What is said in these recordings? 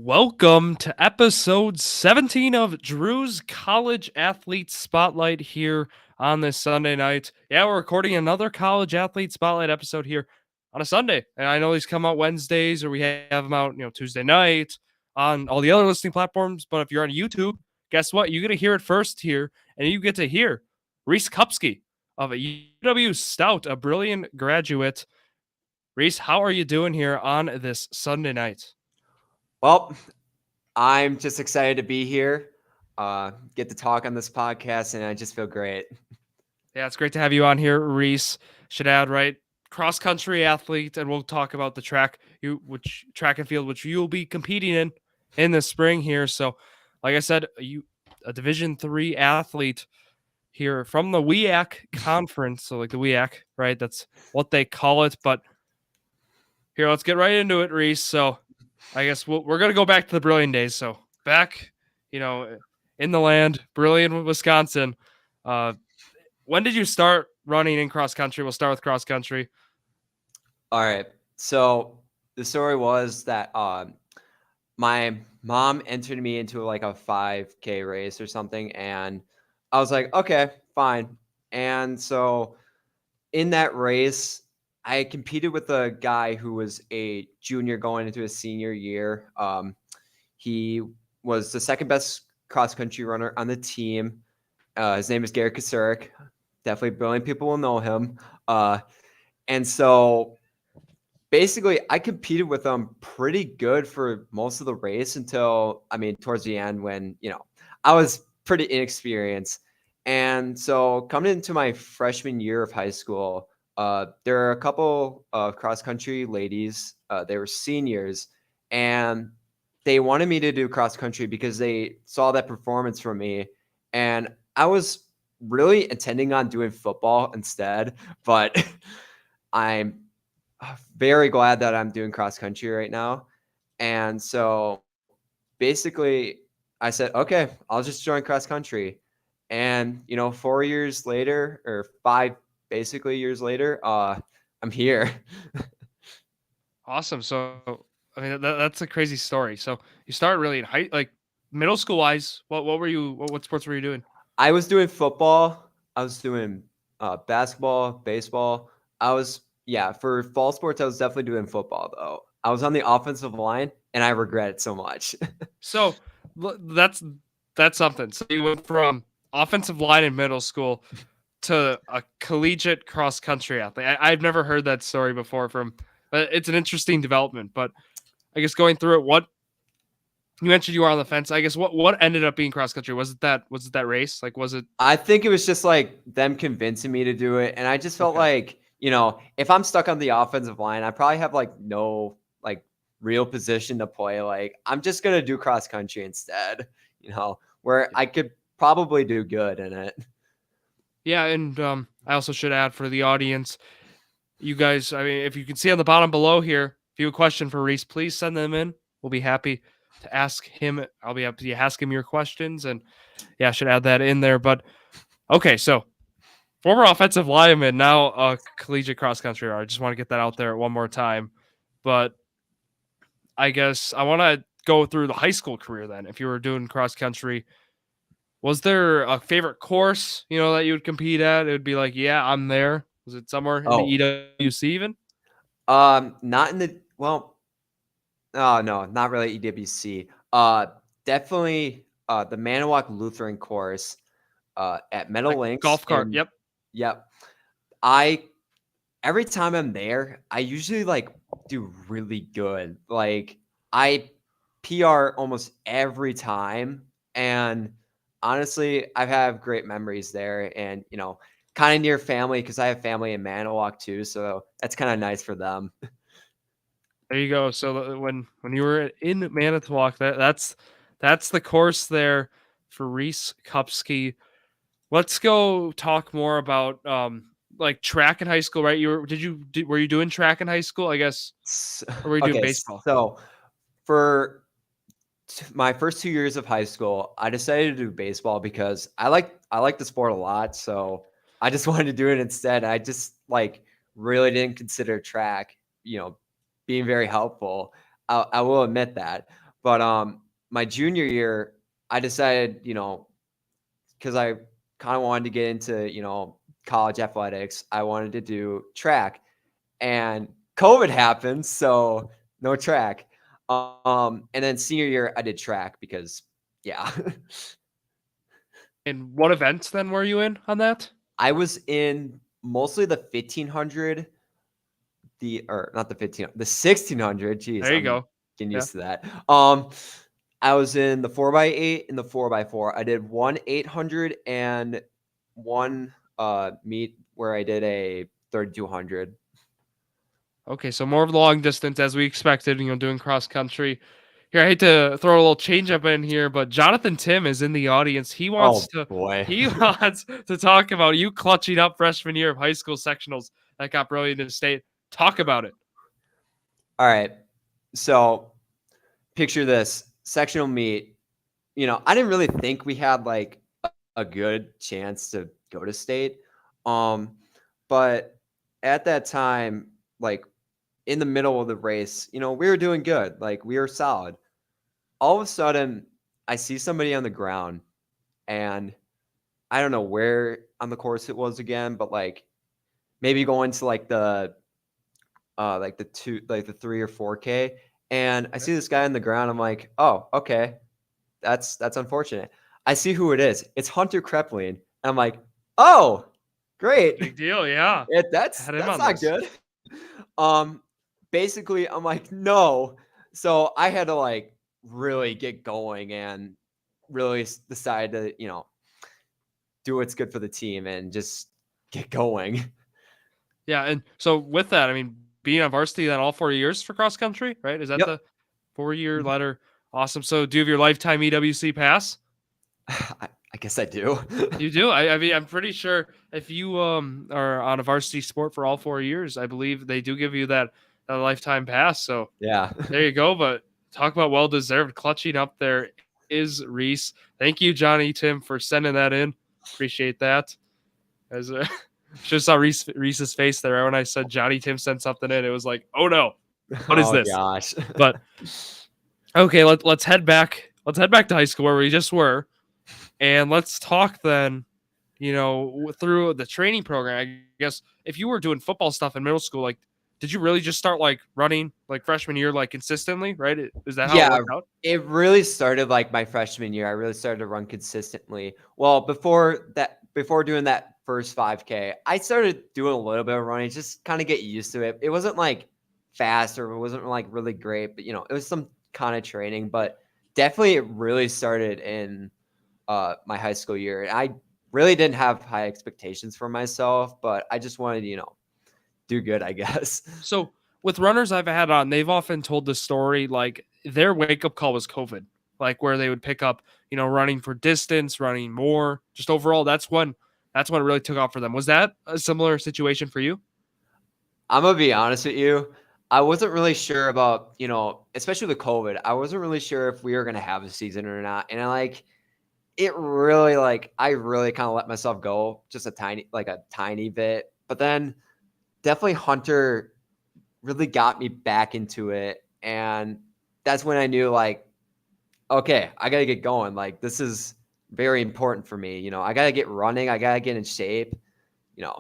Welcome to episode 17 of Drew's College Athlete Spotlight here on this Sunday night. Yeah, we're recording another College Athlete Spotlight episode here on a Sunday. And I know these come out Wednesdays or we have them out, Tuesday night on all the other listening platforms. But if you're on YouTube, guess what? You get to hear it first here, and you get to hear Reese Kupsky of a UW Stout, a brilliant graduate. Reese, how are you doing here on this Sunday night? Well, I'm just excited to be here, get to talk on this podcast, and I just feel great. Yeah, it's great to have you on here, Reese. Should add, right? Cross country athlete, and we'll talk about the track and field, which you'll be competing in the spring here. So, like I said, you a Division III athlete here from the WEAC conference. So, like the WEAC, right? That's what they call it. But here, let's get right into it, Reese. So, I guess we're gonna go back to the brilliant days. So back, in the land, brilliant Wisconsin. Uh, when did you start running in cross country? We'll start with cross country. All right. So the story was that my mom entered me into like a 5K race or something, and I was like, okay, fine. And so in that race, I competed with a guy who was a junior going into his senior year. He was the second best cross country runner on the team. His name is Gary Kasurik. Definitely brilliant people will know him. And so basically, I competed with him pretty good for most of the race until, towards the end when, I was pretty inexperienced. And so coming into my freshman year of high school, there are a couple of cross country ladies. They were seniors, and they wanted me to do cross country because they saw that performance from me. And I was really intending on doing football instead, but I'm very glad that I'm doing cross country right now. And so basically, I said, okay, I'll just join cross country. And, 4 years later, or five basically years later, I'm here. Awesome. So that's a crazy story. So you started really in middle school wise. What sports were you doing? I was doing football. I was doing basketball, baseball. For fall sports, I was definitely doing football, though. I was on the offensive line, and I regret it so much. So that's something. So you went from offensive line in middle school to a collegiate cross country athlete. I've never heard that story before. It's an interesting development. But I guess going through it, what you mentioned you were on the fence. I guess what ended up being cross country? Was it that race? Like, was it? I think it was just like them convincing me to do it, and I just felt like if I'm stuck on the offensive line, I probably have like no like real position to play. Like I'm just gonna do cross country instead. Where I could probably do good in it. Yeah, and I also should add for the audience, you guys. I mean, if you can see on the bottom below here, if you have a question for Reese, please send them in. We'll be happy to ask him. I'll be happy to ask him your questions, and yeah, I should add that in there. But okay, so former offensive lineman, now a collegiate cross country runner. I just want to get that out there one more time. But I guess I want to go through the high school career then. If you were doing cross country, was there a favorite course, that you would compete at? It would be like, yeah, I'm there. Was it somewhere in the Oh, EWC even? not in the oh no, not really EWC. Definitely the Manawak Lutheran course at Meadow Like Links. golf cart. And Yep. yep, I every time I'm there, I usually like do really good. Like I PR almost every time, and honestly, I have great memories there, and kind of near family because I have family in Manawak too, so that's kind of nice for them. There you go. So when you were in Manitowoc, that's the course there for Reese Kupsky. Let's go talk more about like track in high school, right? Were you doing track in high school? I guess, or were you doing Okay, baseball? so for my first 2 years of high school, I decided to do baseball because I like the sport a lot. So I just wanted to do it instead. I just like really didn't consider track, being very helpful. I will admit that. But my junior year, I decided, because I kind of wanted to get into, college athletics, I wanted to do track. And COVID happened, so no track. And then senior year, I did track because, yeah. And what events then were you in on that? I was in mostly the 1500, or not the 15, the 1600. Jeez, There you I'm go. getting Yeah. used to that. I was in the 4x8 and the 4x4. I did one 800 and one meet where I did a 3200. Okay, so more of the long distance as we expected, doing cross country. Here, I hate to throw a little change up in here, but Jonathan Tim is in the audience. He wants Oh to boy. he wants to talk about you clutching up freshman year of high school sectionals that got brilliant in state. Talk about it. All right. So picture this sectional meet. I didn't really think we had like a good chance to go to state. But at that time, like in the middle of the race, we were doing good. Like we were solid. All of a sudden, I see somebody on the ground, and I don't know where on the course it was again, but like maybe going to like the 3 or 4K. And I see this guy on the ground. I'm like, oh, okay. That's unfortunate. I see who it is. It's Hunter Krepling. And I'm like, oh, great. Big deal, yeah. That's Had him on not this. good. Um, Basically, I'm like, no. So I had to like really get going and really decide to, do what's good for the team and just get going. Yeah, and so with that, I mean, being on varsity then all 4 years for cross country, right? Is that Yep. the 4 year letter? Awesome. So do you have your lifetime EWC pass? I guess I do. You do. I mean, I'm pretty sure if you are on a varsity sport for all 4 years, I believe they do give you that lifetime pass. So Yeah. there you go. But talk about well deserved clutching up there is Reese. Thank you, Johnny Tim, for sending that in. Appreciate that. As just saw Reese's face there when I said Johnny Tim sent something in. It was like, oh no, what is Oh this? gosh. But okay, let's head back. Let's head back to high school where we just were, and let's talk then. Through the training program. I guess if you were doing football stuff in middle school, like, did you really just start like running like freshman year, like consistently? Right? Is that how it Yeah, worked out? it really started like my freshman year. I really started to run consistently. Well, before doing that first 5K, I started doing a little bit of running, just kind of get used to it. It wasn't like fast or it wasn't like really great, but it was some kind of training. But definitely, it really started in my high school year. And I really didn't have high expectations for myself, but I just wanted to, do good, I guess. So with runners I've had on, they've often told the story like their wake up call was COVID, like where they would pick up, running for distance, running more, just overall. That's when it really took off for them. Was that a similar situation for you? I'm gonna be honest with you. I wasn't really sure about, especially with COVID. I wasn't really sure if we were gonna have a season or not. And I really kind of let myself go just a tiny bit. But then definitely Hunter really got me back into it. And that's when I knew like, okay, I gotta get going. Like this is very important for me. I gotta get running, I gotta get in shape, you know.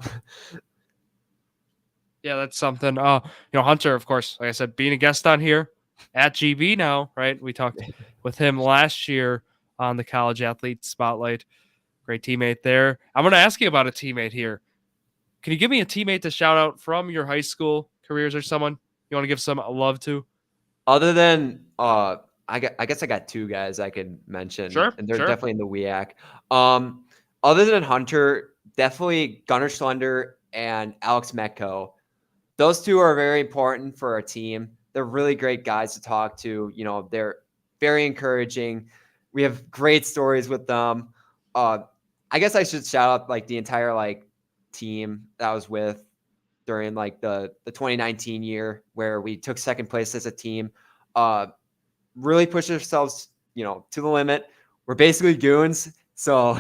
Yeah, that's something. Hunter, of course, like I said, being a guest on here at GB now, right? We talked with him last year on the College Athlete Spotlight. Great teammate there. I'm going to ask you about a teammate here. Can you give me a teammate to shout out from your high school careers or someone you want to give some love to? Other than I guess I got two guys I could mention, Sure, and they're sure. definitely in the WEAC. Other than Hunter, definitely Gunnar Schlender and Alex Metko. Those two are very important for our team. They're really great guys to talk to. They're very encouraging. We have great stories with them. Uh, I guess I should shout out like the entire like team that I was with during like the 2019 year where we took second place as a team. Uh, really pushed ourselves, to the limit. We're basically goons, so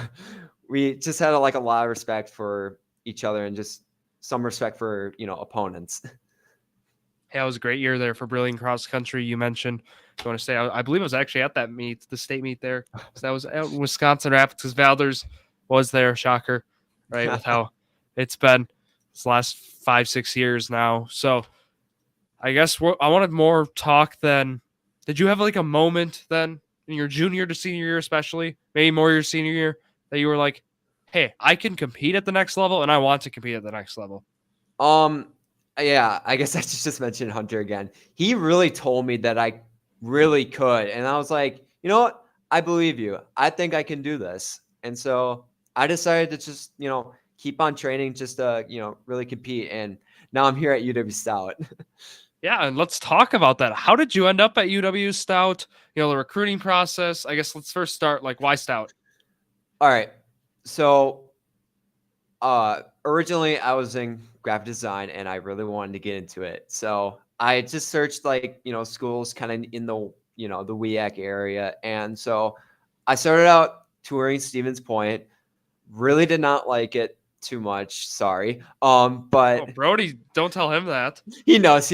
we just had like a lot of respect for each other and just some respect for opponents. Yeah, it was a great year there for Brilliant Cross Country. You mentioned going to stay. I believe I was actually at that meet, the state meet there. So that was out in Wisconsin Rapids because Valders was there. Shocker, right? With how it's been this last 5-6 years now. So I guess I wanted more talk then. Did you have like a moment then in your junior to senior year, especially maybe more your senior year, that you were like, "Hey, I can compete at the next level, and I want to compete at the next level." Um, yeah, I guess I should just mention Hunter again. He really told me that I really could, and I was like, you know what? I believe you. I think I can do this. And so I decided to just, keep on training just to, really compete. And now I'm here at UW Stout. Yeah, and let's talk about that. How did you end up at UW Stout? The recruiting process. I guess let's first start like why Stout? All right. So originally I was in graphic design and I really wanted to get into it. So I just searched like, schools kind of in the, the WEAC area. And so I started out touring Stevens Point, really did not like it too much. Sorry. Oh, But Brody, don't tell him that. he knows.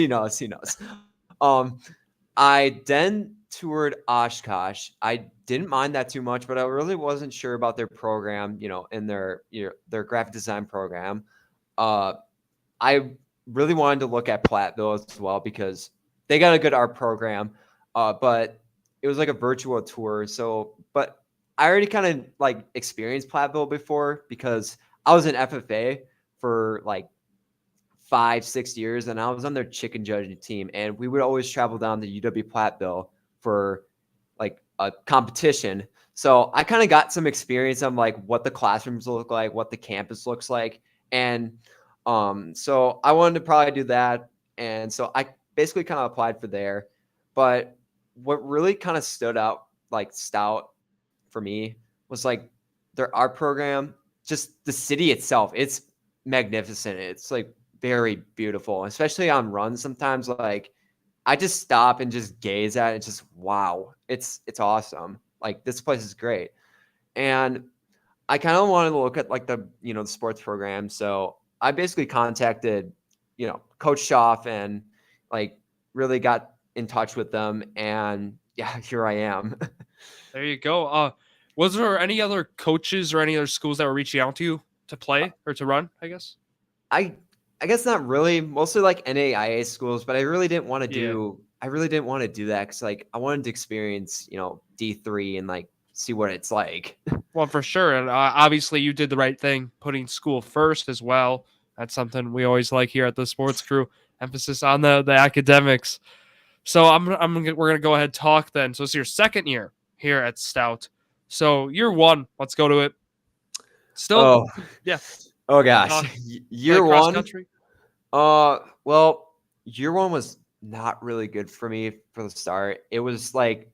I then toured Oshkosh. I didn't mind that too much, but I really wasn't sure about their program, in their graphic design program. Uh, I really wanted to look at Platteville as well because they got a good art program, but it was like a virtual tour. So, but I already kind of like experienced Platteville before because I was in FFA for like 5-6 years, and I was on their chicken judging team, and we would always travel down to UW Platteville for like a competition. So I kind of got some experience on like what the classrooms look like, what the campus looks like, and so I wanted to probably do that, and so I basically kind of applied for there. But what really kind of stood out like Stout for me was like their art program, just the city itself. It's magnificent. It's like very beautiful, especially on runs. Sometimes like I just stop and just gaze at it. Just wow, it's awesome. Like this place is great, and I kind of wanted to look at like the sports program. So I basically contacted Coach Schaff and like really got in touch with them, and yeah, here I am. There you go. Was there any other coaches or any other schools that were reaching out to you to play or to run? I guess. I I guess not really. Mostly like NAIA schools, but I really didn't want to Yeah. do. I really didn't want to do that because like I wanted to experience D3 and like see what it's like. Well, for sure, and obviously you did the right thing, putting school first as well. That's something we always like here at the Sports Crew. Emphasis on the academics. So we're gonna go ahead and talk then. So it's your second year here at Stout. So year one, let's go to it. Still, Oh, yeah, oh gosh, talk year like cross one. country. Well, year one was not really good for me for the start. It was like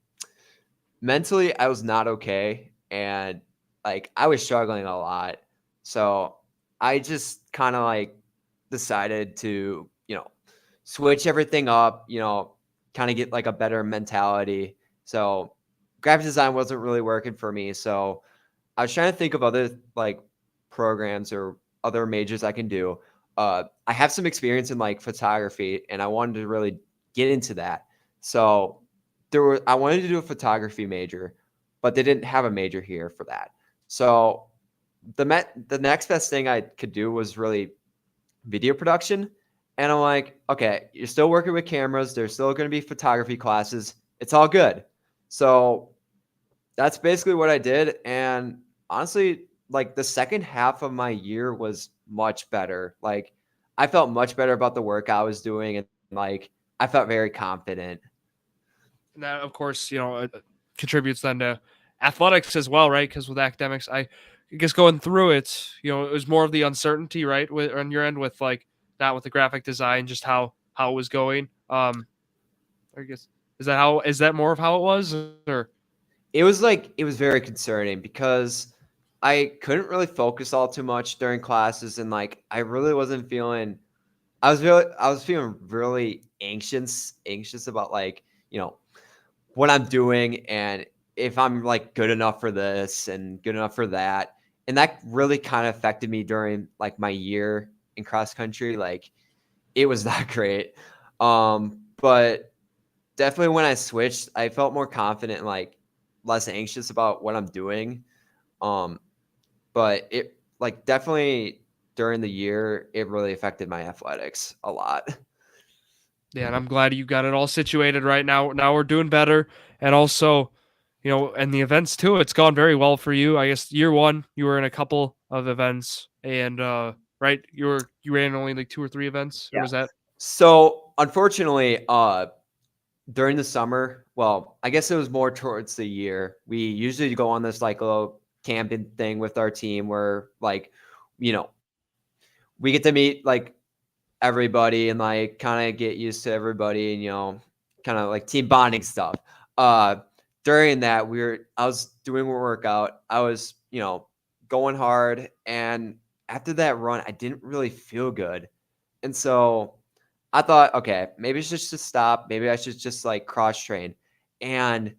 mentally, I was not okay, and like I was struggling a lot. So I just kind of like decided to, switch everything up, kind of get like a better mentality. So graphic design wasn't really working for me. So I was trying to think of other like programs or other majors I can do. I have some experience in like photography, and I wanted to really get into that. So I wanted to do a photography major, but they didn't have a major here for that. So the next best thing I could do was really video production. And I'm like, okay, you're still working with cameras. There's still going to be photography classes. It's all good. So that's basically what I did. And honestly, like the second half of my year was much better. Like I felt much better about the work I was doing, and like I felt very confident. And that, of course, contributes then to athletics as well, right? Because with academics, I guess going through it, it was more of the uncertainty, right, on your end with like not with the graphic design, just how it was going. I guess is that more of how it was, or It was very concerning because I couldn't really focus all too much during classes, and like I really wasn't feeling I was feeling really anxious about like, what I'm doing and if I'm like good enough for this and good enough for that. And that really kind of affected me during like my year in cross country. Like it was not great. But definitely when I switched, I felt more confident and like less anxious about what I'm doing. Um, but it like definitely during the year, it really affected my athletics a lot. Yeah, and I'm glad you got it all situated right now. Now we're doing better, and also, and the events too. It's gone very well for you. I guess year one, you were in a couple of events, and right, you ran only like two or three events, or Yeah. was that? So unfortunately, during the summer, well, I guess it was more towards the year. We usually go on this like little camping thing with our team where like, you know, we get to meet like everybody and like kind of get used to everybody and kind of like team bonding stuff. Uh During that I was doing a workout. I was, going hard, and after that run I didn't really feel good. And so I thought, okay, maybe it's just to stop. Maybe I should just like cross train. And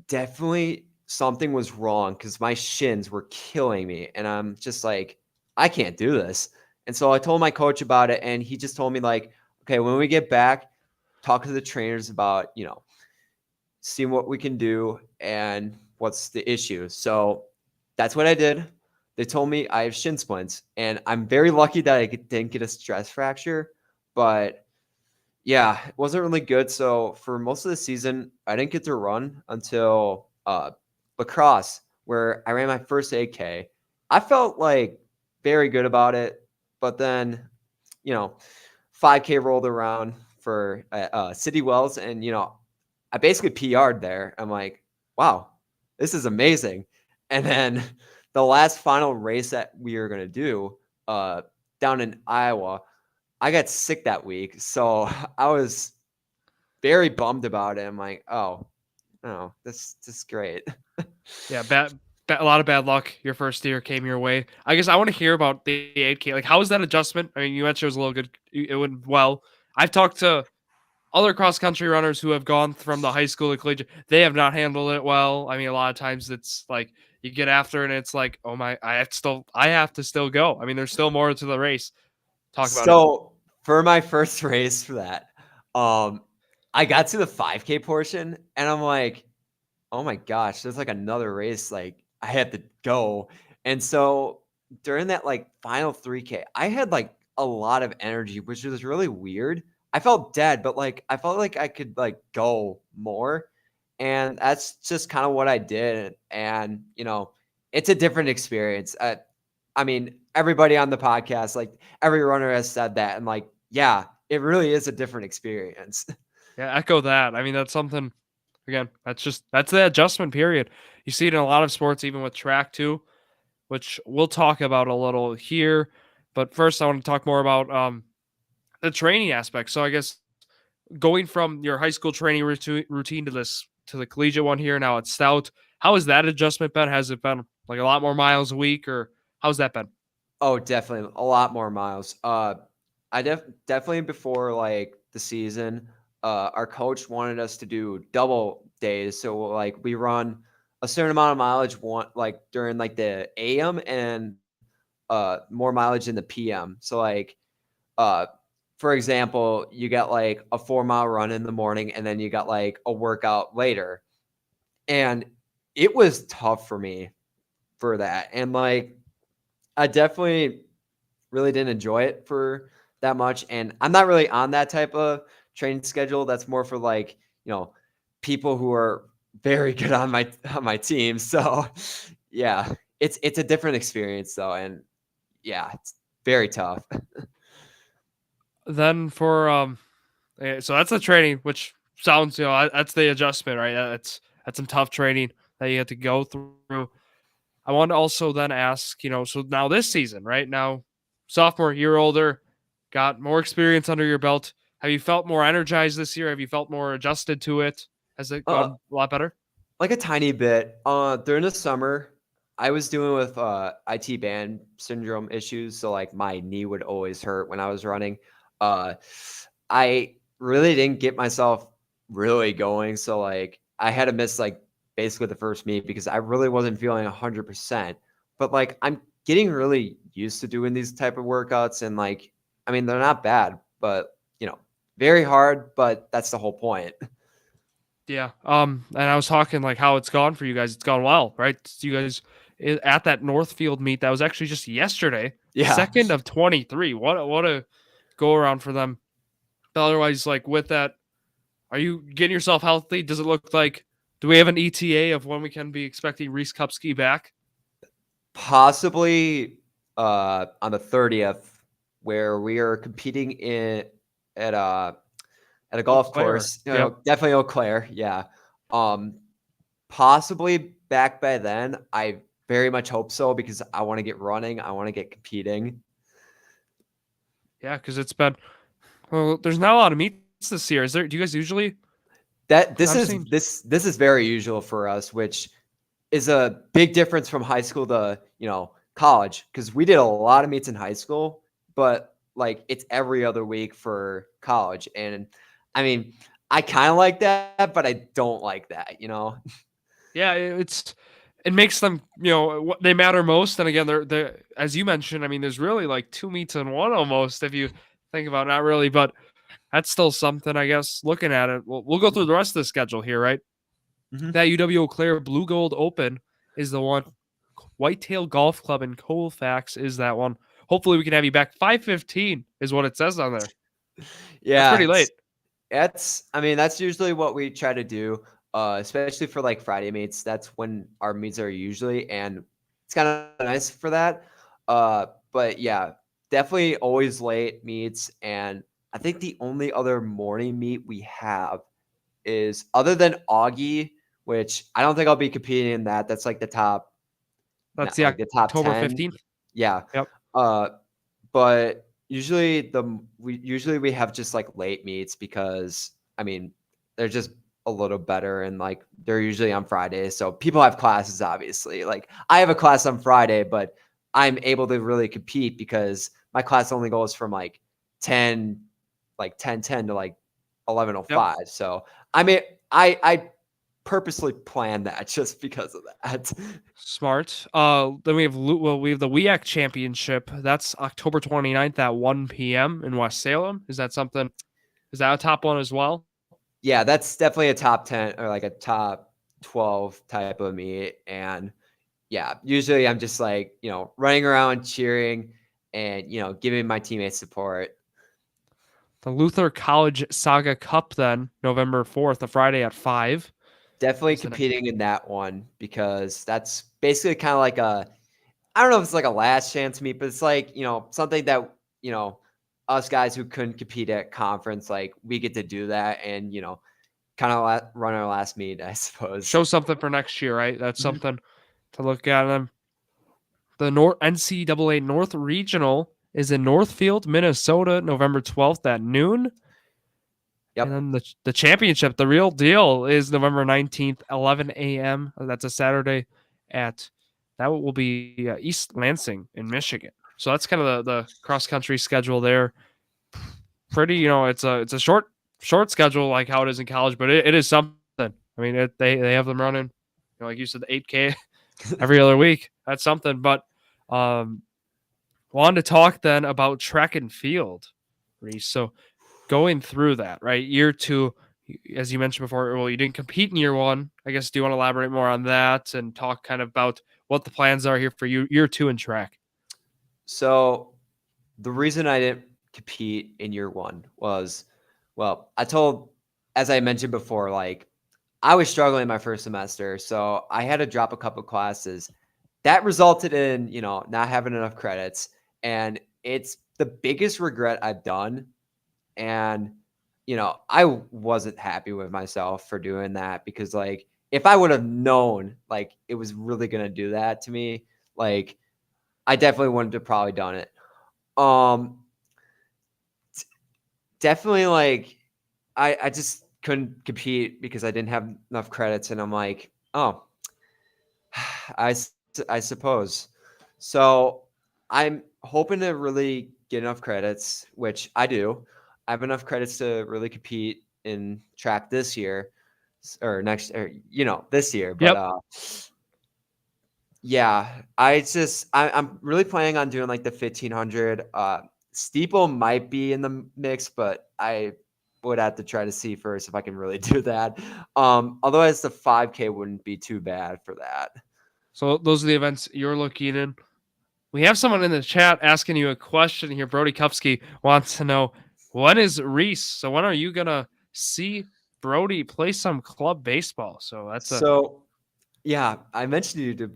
definitely something was wrong because my shins were killing me. And I'm just like, I can't do this. And so I told my coach about it. And he just told me, like, okay, when we get back, talk to the trainers about, seeing what we can do and what's the issue. So that's what I did. They told me I have shin splints. And I'm very lucky that I didn't get a stress fracture. But yeah, it wasn't really good. So for most of the season, I didn't get to run until lacrosse, where I ran my first 8K. I felt like very good about it, but then, you know, 5K rolled around for City Wells, and I basically PR'd there. I'm like, wow, this is amazing. And then the last final race that we were gonna do, uh, down in Iowa, I got sick that week, so I was very bummed about it. I'm like, oh, no, this is great. Yeah, a lot of bad luck. Your first year came your way. I guess I want to hear about the 8K. Like, how was that adjustment? I mean, you mentioned it was a little good. It went well. I've talked to other cross country runners who have gone from the high school to collegiate. They have not handled it well. I mean, a lot of times it's like you get after and it's like, oh my, I have to still go. I mean, there's still more to the race. Talk about it. So for my first race for that, um, I got to the 5K portion, and I'm like, oh my gosh, there's like another race like I had to go. And so during that like final 3K, I had like a lot of energy, which was really weird. I felt dead, but like I felt like I could like go more. And that's just kind of what I did. And, it's a different experience. I mean, everybody on the podcast, like every runner has said that. And like, yeah, it really is a different experience. Yeah, echo that. I mean, that's something. Again, that's the adjustment period. You see it in a lot of sports, even with track too, which we'll talk about a little here. But first, I want to talk more about the training aspect. So I guess going from your high school training routine to the collegiate one here now at Stout, how has that adjustment been? Has it been like a lot more miles a week, or how's that been? Oh, definitely a lot more miles. I definitely before like the season, our coach wanted us to do double days. So like we run a certain amount of mileage one like during like the AM and more mileage in the PM. So like uh for example, you got like a 4 mile run in the morning and then you got like a workout later. And it was tough for me for that. And like I definitely really didn't enjoy it for that much. And I'm not really on that type of training schedule. That's more for like, people who are very good on my team. So yeah, it's a different experience though. And yeah, it's very tough. Then for so that's the training, which sounds that's the adjustment, right? That's some tough training that you have to go through. I want to also then ask, so now this season, right now, sophomore year older, got more experience under your belt. Have you felt more energized this year? Have you felt more adjusted to it? Has it Uh, gone a lot better? like a tiny bit. During the summer, I was dealing with IT band syndrome issues, so like my knee would always hurt when I was running. Uh, I really didn't get myself really going, so like I had to miss like basically the first meet because I really wasn't feeling 100%. But like I'm getting really used to doing these type of workouts, and like I mean they're not bad, but very hard, but that's the whole point. Yeah. And I was talking like how it's gone for you guys. It's gone well, right? You guys at that Northfield meet that was actually just yesterday, Yeah. second of 23. What a go around for them. But otherwise, like with that, are you getting yourself healthy? Does it look like? Do we have an ETA of when we can be expecting Reese Kupsky back? Possibly on the 30th, where we are competing in at a at a Eau golf Claire. course. Yep. Definitely Eau Claire. Yeah. Um, possibly back by then. I very much hope so because I want to get running. I want to get competing. Yeah, because it's been. Well, there's not a lot of meets this year. Is there? Do you guys usually? That Because this I'm is seeing. this is very usual for us, which is a big difference from high school to college because we did a lot of meets in high school, but like it's every other week for college. And I mean, I kind of like that, but I don't like that. Yeah, it makes them what they matter most. And again, they're as you mentioned. I mean, there's really like two meets in one almost if you think about it. Not really, but that's still something. I guess looking at it, we'll go through the rest of the schedule here, right? Mhm. That UW Eau Claire Blue Gold Open is the one. Whitetail Golf Club in Colfax is that one. Hopefully, we can have you back. 5:15 is what it says on there. That's Yeah, pretty late. I mean, that's usually what we try to do, especially for like Friday meets. That's when our meets are usually, and it's kind of nice for that. But yeah, definitely always late meets. And I think the only other morning meet we have is other than Augie, which I don't think I'll be competing in that. That's like the top, That's not the like the top October 10. 15th. Yeah. Yep. Uh, but usually we have just like late meets because I mean they're just a little better and like they're usually on Fridays. So people have classes obviously. Like I have a class on Friday, but I'm able to really compete because my class only goes from like 10 10 to like Yep. 11:05. So I mean I purposely planned that just because of that. Smart. Then we have the WEAC Championship. That's October 29th at 1 p.m. in West Salem. Is that something? Is that a top one as well? Yeah, that's definitely a top 10 or like a top 12 type of meet. And yeah, usually I'm just like, running around cheering and, giving my teammates support. The Luther College Saga Cup then November 4th, a Friday at 5 Definitely is the next. competing in that one because that's basically kind of like I don't know if it's like a last chance meet, but it's like, something that, us guys who couldn't compete at conference, like we get to do that and, kind of run our last meet, I suppose. Show something for next year, right? That's Mhm. something to look at. And then the NCAA North Regional is in Northfield, Minnesota, November 12th at noon. And Yep. then the championship, the real deal, is November 19th, 11 a.m. That's a Saturday at that will be East Lansing in Michigan. So that's kind of the cross country schedule there. Pretty, it's a short schedule like how it is in college, but it is something. I mean, they have them running, like you said, the 8K every other week. That's something. But um, wanted to talk then about track and field, Reese. So going through that, right? Year two, as you mentioned before, well, you didn't compete in year one. I guess do you want to elaborate more on that and talk kind of about what the plans are here for you year two in track? So the reason I didn't compete in year one was, well, as I mentioned before, like I was struggling my first semester, so I had to drop a couple classes. That resulted in, not having enough credits. And it's the biggest regret I've done. And, I wasn't happy with myself for doing that because, like, if I would have known, like, it was really going to do that to me, like, I definitely wouldn't have probably done it. Um, Definitely like I just couldn't compete because I didn't have enough credits and I'm like, "Oh, I suppose." So, I'm hoping to really get enough credits, which I do. I have enough credits to really compete in track this year or next or this year, but Yep. yeah, I'm really planning on doing like the 1500 steeple might be in the mix, but would have to try to see first if I can really do that. Otherwise, the 5K wouldn't be too bad for that. So those are the events you're looking in. We have someone in the chat asking you a question here. Brody Kupsky wants to know, when is Reese? So when are you gonna see Brody play some club baseball? So that's a So yeah, I mentioned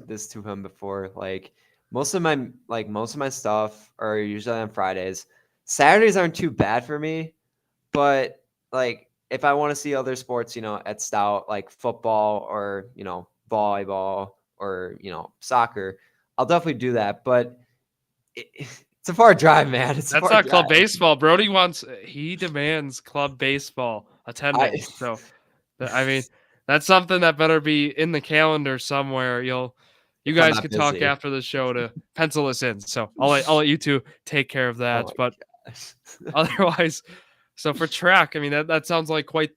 this to him before. Like most of my stuff are usually on Fridays. Saturdays aren't too bad for me, but like if I want to see other sports, at Stout, like football or volleyball or soccer, I'll definitely do that. But it's a far drive, man. It's a that's far not club drive. baseball. He demands club baseball I attendance. So I mean, that's something that better be in the calendar somewhere. You if I'm guys not could talk busy. after the show to pencil this in. So I'll let you two take care of Oh that. my But gosh. otherwise, so for track, I mean that sounds like quite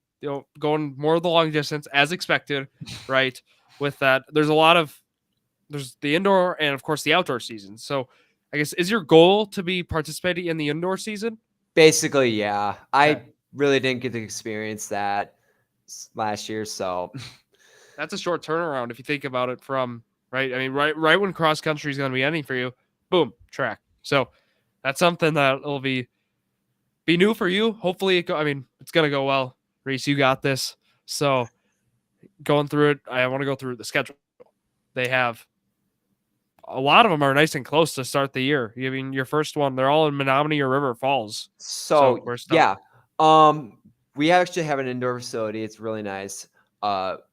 going more of the long distance as expected, right? With that, there's the indoor and of course the outdoor season. So I guess is your goal to be participating in the indoor season? Basically, yeah. Okay, I really didn't get to experience that last year, so that's a short turnaround if you think about it. From right, I mean right when cross country is going to be ending for you, boom, track. So that's something that will be new for you. Hopefully, I mean it's going to go well. Reese, you got this. So going through it, I want to go through the schedule. They have a lot of them are nice and close to start the year. I mean, your first one, they're all in Menominee or River Falls. So so we're stuck. yeah. We actually have an indoor facility. It's really nice.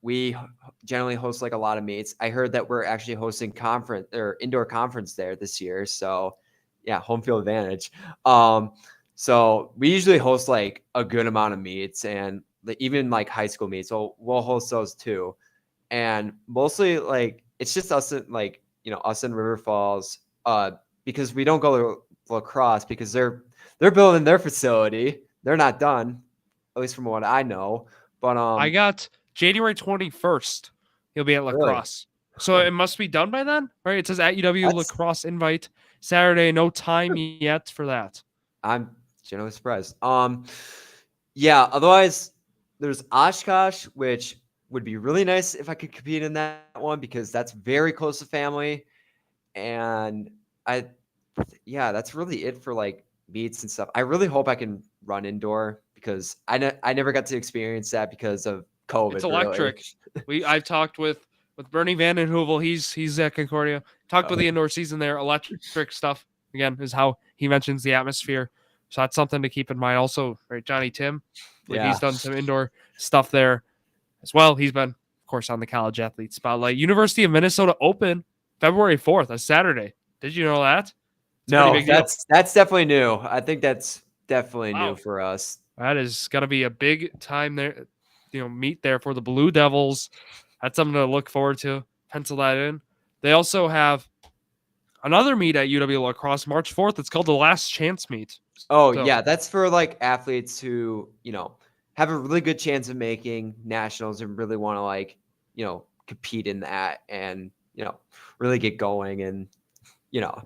We generally host like a lot of meets. I heard that we're actually hosting conference or indoor conference there this year. So yeah, home field advantage. So we usually host like a good amount of meets and even like high school meets. So we'll host those too. And mostly like it's just us in us in River Falls, because we don't go to lacrosse because they're building their facility. They're not done, at least from what I know. But I got January 21st. He'll be at really, lacrosse. So it must be done by then, right? It says at UW that's lacrosse invite Saturday. No time yet for that. I'm generally surprised. Yeah. Otherwise, there's Oshkosh, which would be really nice if I could compete in that one because that's very close to family. And I yeah, that's really it for like meets and stuff. I really hope I can run indoor because I never got to experience that because of It's COVID, really. electric. I've talked with Bernie Van Hoovel. He's at Concordia. Talked Oh, with the indoor season there. Electric stuff again is how he mentions the atmosphere. So that's something to keep in mind. Also, right, Johnny Tim, I believe he's yeah. done some indoor stuff there as well. He's been, of course, on the college athlete spotlight. University of Minnesota Open, February 4th, a Saturday. Did you know that? It's a pretty No, big deal. that's definitely new. I think that's definitely new Wow. for us. That is going to be a big time there, meet there for the Blue Devils. That's something to look forward to. Pencil that in. They also have another meet at UW Lacrosse March 4th. It's called the Last Chance Meet. Oh, So yeah, that's for like athletes who, have a really good chance of making nationals and really want to like, compete in that and, really get going and, you know.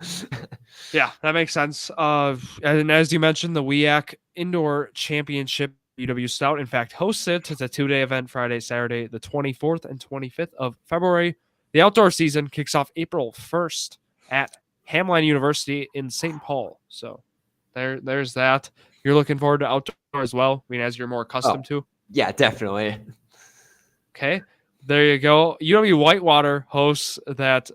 yeah, that makes sense. And as you mentioned, the WEAC Indoor Championship UW Stout, in fact, hosts it. It's a 2-day event, Friday, Saturday, the 24th and 25th of February. The outdoor season kicks off April 1st at Hamline University in St. Paul. So there's that. You're looking forward to outdoor as well. I mean, as you're more Oh, accustomed to. yeah, definitely. Okay, there you go. UW Whitewater hosts that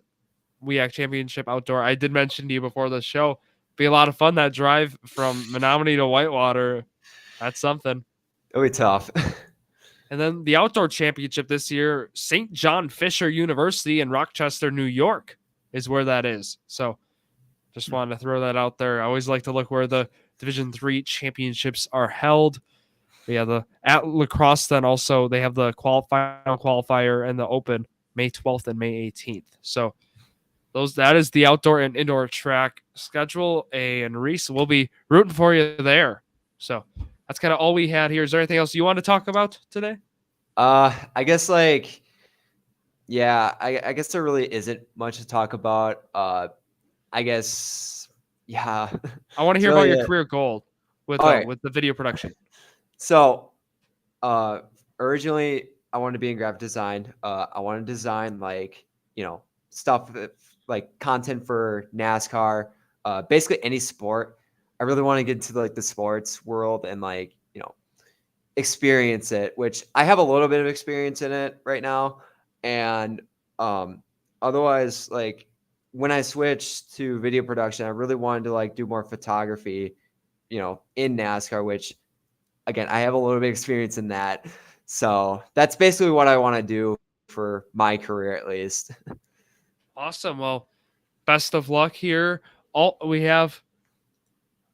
WEAC Championship Outdoor. I did mention to you before the show. Be a lot of fun that drive from Menominee to Whitewater. That's something. It'll be tough. And then the outdoor championship this year, St. John Fisher University in Rochester, New York, is where that is. So just wanted to throw that out there. I always like to look where the Division III championships are held. But yeah, the at lacrosse then also they have the qualifier and the open May 12th and May 18th. So that is the outdoor and indoor track schedule. And Reese will be rooting for you there. So that's kind of all we had here. Is there anything else you want to talk about today? I guess like yeah, I guess there really isn't much to talk about. I guess yeah. I want to It's hear about really your it. career goal All right. with the video production. So, originally I wanted to be in graphic design. I wanted to design like, stuff like content for NASCAR, basically any sport. I really want to get into like the sports world and like, experience it, which I have a little bit of experience in it right now. And um otherwise, like when I switched to video production, I really wanted to like do more photography, in NASCAR, which again, I have a little bit of experience in that. So that's basically what I want to do for my career at least. Awesome. Well, best of luck here. All we have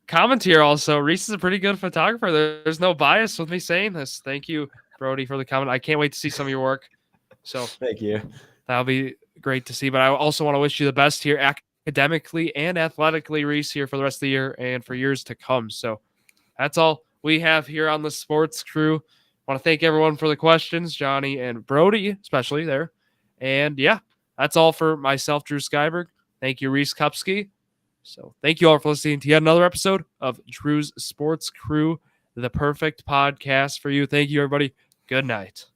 comment here also. Reese is a pretty good photographer. There's no bias with me saying this. Thank you, Brody, for the comment. I can't wait to see some of your work. So Thank you. that'll be great to see. But I also want to wish you the best here academically and athletically, Reese, here for the rest of the year and for years to come. So that's all we have here on the sports crew. I want to thank everyone for the questions, Johnny and Brody, especially there. And yeah, that's all for myself, Drew Skyberg. Thank you, Reese Kupsky. So thank you all for listening to yet another episode of Drew's Sports Crew, the perfect podcast for you. Thank you, everybody. Good night.